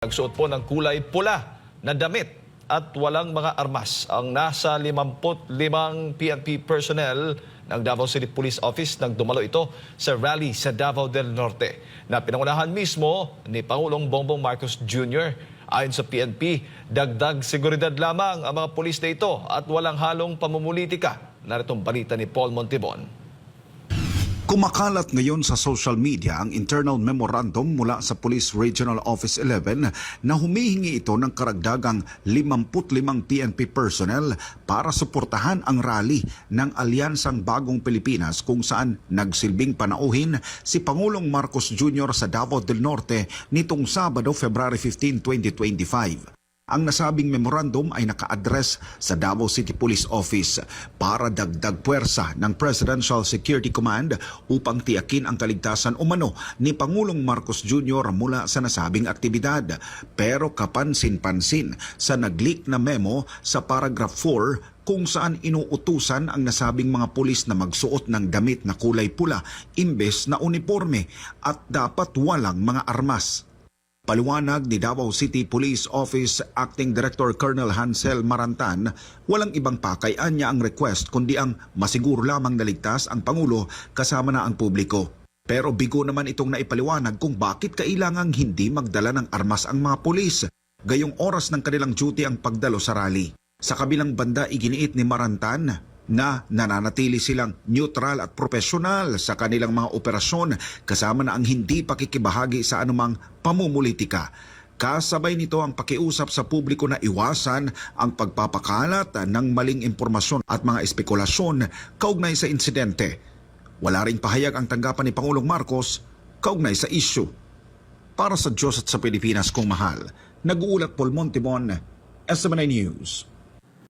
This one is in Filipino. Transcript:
Nagsuot po ng kulay pula na damit at walang mga armas ang nasa 55 PNP personnel ng Davao City Police Office nang dumalo ito sa rally sa Davao del Norte na pinangunahan mismo ni Pangulong Bongbong Marcos Jr. Ayon sa PNP, dagdag seguridad lamang ang mga pulis na ito at walang halong pamumulitika. Naritong balita ni Paul Montibon. Kumakalat ngayon sa social media ang internal memorandum mula sa Police Regional Office 11 na humihingi ito ng karagdagang 55 PNP personnel para suportahan ang rally ng Alyansang Bagong Pilipinas kung saan nagsilbing panauhin si Pangulong Marcos Jr. sa Davao del Norte nitong Sabado, February 15, 2025. Ang nasabing memorandum ay naka-address sa Davao City Police Office para dagdag puwersa ng Presidential Security Command upang tiyakin ang kaligtasan umano ni Pangulong Marcos Jr. mula sa nasabing aktibidad. Pero kapansin-pansin sa nag-leak na memo sa paragraph 4 kung saan inuutusan ang nasabing mga pulis na magsuot ng damit na kulay pula imbes na uniforme at dapat walang mga armas. Paliwanag ni Davao City Police Office Acting Director Colonel Hansel Marantan, walang ibang pakaian niya ang request kundi ang masiguro lamang naligtas ang Pangulo kasama na ang publiko. Pero bigo naman itong naipaliwanag kung bakit kailangang hindi magdala ng armas ang mga pulis. Gayong oras ng kanilang duty ang pagdalo sa rally. Sa kabilang banda, iginiit ni Marantan na nananatili silang neutral at profesional sa kanilang mga operasyon kasama na ang hindi pakikibahagi sa anumang pamumulitika. Kasabay nito ang pakiusap sa publiko na iwasan ang pagpapakalat ng maling impormasyon at mga espekulasyon kaugnay sa insidente. Wala ring pahayag ang tanggapan ni Pangulong Marcos kaugnay sa issue. Para sa Diyos at sa Pilipinas kong mahal, nag-uulat Paul Montibon, SMNI News.